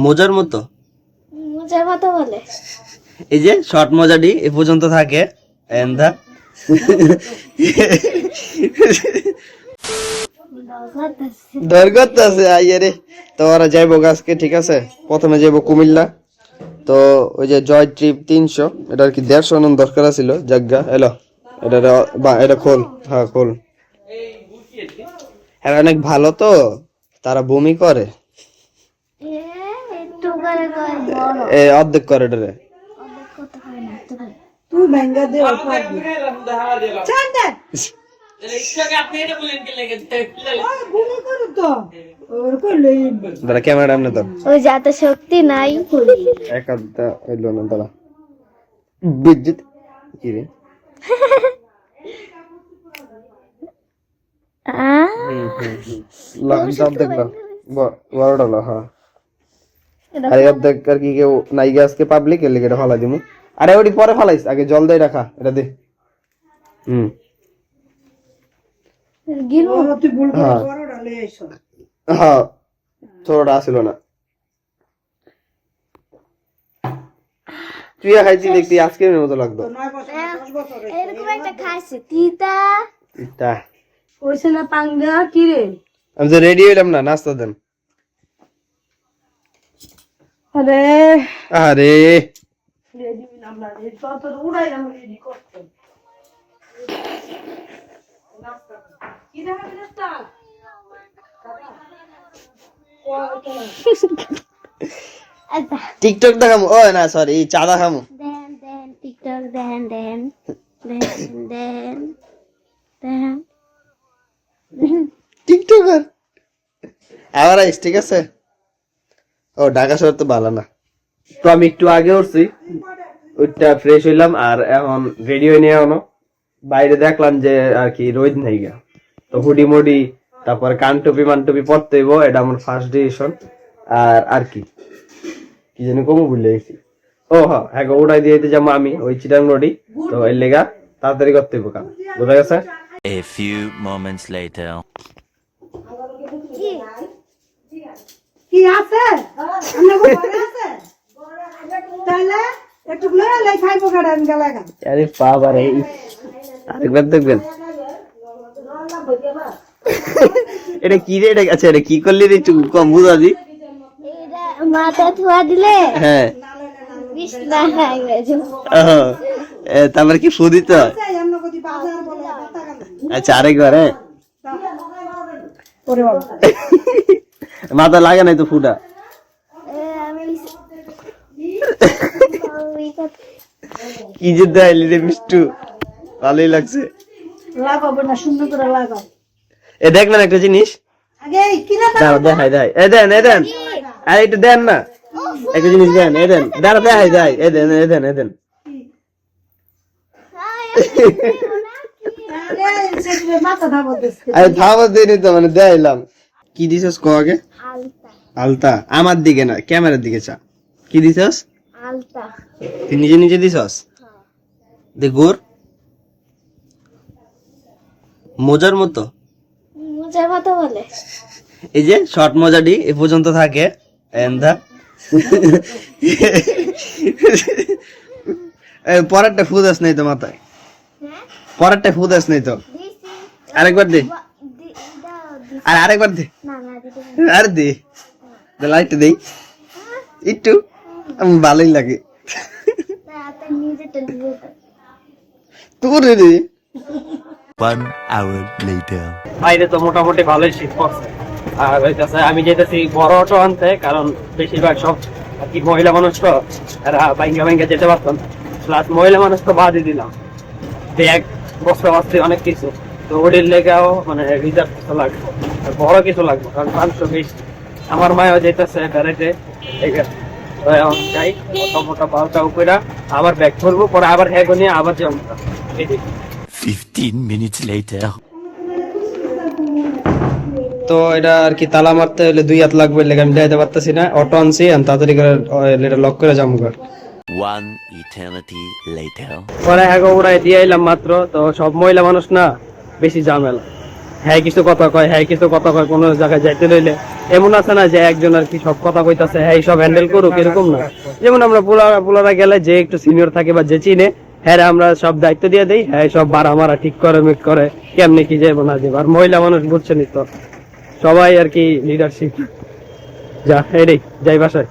মোজার মতো মোজার মতো বলে এই যে শর্ট মোজাটি এ পর্যন্ত থাকে এন্দা দরগত আছে আইয়ারে তো ওরা যাইবো আজকে ঠিক আছে প্রথমে যাইবো কুমিল্লা তো ওই যে জয় ট্রিপ 300 এটা আর কি 150 নন দরকার ছিল জায়গা এলো এটা এটা খোল হ্যাঁ খোল এরা অনেক ভালো তো তারা বমি করে একটু করে কয় বড় অর্ধেক করে এটা অনেক কথা হয় না তো ভাই তুই ভেঙ্গা দে চান্দা গুলি করু তো ওর কইলে দাঁড়া ক্যামেরা এমনি ধর ওই যাতে শক্তি নাই এক আধটা এলো না দাঁড়া বিদ্যুৎ কি রে অর্ধেক বড়টা লো হ্যাঁ আরে অর্ধেক আর কি কেউ নাই আজকে পাবলিক এর লিগে এটা ফালাই দিমু আরে ওটি পরে ফালাইস আগে জল দিয়ে রাখা এটা দে গিলু তুই ভুল করে বড়টা লই আইছো হ্যাঁ ছোটটা আসিল না তুই খাইছি দেখতি আজকের মতো লাগতো 9 বছর 10 বছর এরকম একটা খাইছে তিতা এটা কইছে না পাঙ্গা কি রে আমি তো রেডি হইলাম না নাস্তা দেন আরে আরে রেডি হইলাম না রে তো উড়াইলাম রেডি করতে কি দেখা নাস্তা আচ্ছা টিকটক দেখামু ও না সরি চাঁদা খামু দেন দেন টিকটক দেন দেন দেন দেন দেন টিকটক আবার আইস ঠিক আছে ও ঢাকা শহর তো ভালো না তো আমি একটু আগে উঠছি ওইটা ফ্রেশ হইলাম আর এখন রেডি হয়ে নিয়ে এখনো বাইরে দেখলাম যে আর কি রোদ নাই গা তো হুডি মুডি তারপর কান টুপি মান টুপি পরতে হইব এটা আমার ফার্স্ট ডিসিশন আর কি কি জানি কমু ভুলে গেছি ও হ্যাঁ উড়াই দিয়ে যাবো আমি ওই চিটাং রোডি তো এর লেগা তাড়াতাড়ি করতে হইব কাম বোঝা গেছে A few moments later. কি আছে আমরা ঘরে আছে তাহলে একটু লয়ে লাই খাইবো কাটান গেলাগা আরে বাবা রে আরেকবার দেখবেন এটা কি রে এটা আচ্ছা এটা কি করলি রে একটু কম বুঝাবি এটা মাথা ধোয়া দিলে হ্যাঁ বিছনা হয়ে গেছে তারপর কি ফু দিতে হয় আমরা কদি বাজার বলে পাতা গান আচ্ছা আরেকবার হ্যাঁ ওরে বাবা মাথা লাগে নাই তো ফুটা আমি কি যে দেয়লি রে মিষ্টু ভালোই লাগছে লাগাবো না সুন্দর করে লাগাও এ দেখ না একটা জিনিস আগে কিনা দাঁড়া দেখাই দেয় এ দেন আরে একটু দেন না একটা জিনিস দেন এ দেন দাঁড়া দেখাই দেয় এ দেন মাথা ধাবো দিস আরে থামা দিনি তো মানে দেখাইলাম কি দিছস কো আগে আলতা আলতা আমার দিকে না ক্যামেরার দিকে চা কি দিছস আলতা তুই নিজে দিছস দে গোর মোজার মতো মোজার মতো বলে এই যে শর্ট মোজাটি এ পর্যন্ত থাকে এন্দা পরেরটা ফুদাস নাই তো মাথায় হ্যাঁ পরেরটা ফুদাস নাই তো দিছি আরেকবার দে দাও আর আরেকবার দে না না দিতে আর দে লাইটটা দেই একটু আমার ভালোই লাগে তাতে নিজেটা নিজে তোর রে 1 hour later. বাইরে তো মোটামুটি ভালোই শীত পড়ছে আর হইতাছে আমি যেতেছি বড় অটো আনতে কারণ বেশিরভাগ সব আর কি মহিলা মানুষ তো এরা বাইঙ্গা যেতে পারতাম প্লাস মহিলা মানুষ তো বাদই দিলাম ব্যাগ বস্তা বাস্তি অনেক কিছু তো ওটির লেগেও মানে রিজার্ভ কিছু লাগবে আর বড় কিছু লাগবে কারণ 520 আমার মায়ও যেতেছে বেড়াইতে ঠিক আছে তো এখন যাই মোটা পাল্টাও করে আবার ব্যাগ ধরবো পরে আবার হ্যাগ নিয়ে আবার যাবো এই 15 minutes later. তো এটা আর কি তালা মারতে হলে 2 হাত লাগবে লেগে আমি যাইতে পারতেছি না অটো আনছি আর তাড়াতাড়ি করে এটা লক করে যাবো ঘর 1 eternity later. পরে হ্যাগো উড়াই দিয়ে এলাম মাত্র তো সব মহিলা মানুষ না বেশি ঝামেলা হ্যাঁ কিছু কথা কয়, হ্যাঁ কিছু কথা কয়, কোনো জায়গায় যাইতে লইলে এমন আছে না যে একজন আর কি সব কথা কইতাছে হ্যাঁ সব হ্যান্ডেল করুক, এরকম না। যেমন আমরা পোলারা গেলে যে একটু সিনিয়র থাকে বা যে চিনে, হ্যাঁ আমরা সব দায়িত্ব দিয়ে দেই, হ্যাঁ সব বাড়া মারা ঠিক করে মিট করে কেমনি কি যাবো না যাবো। আর মহিলা মানুষ বুঝছেনই তো, সবাই আর কি লিডারশিপ। যা এটাই, যাই বাসায়।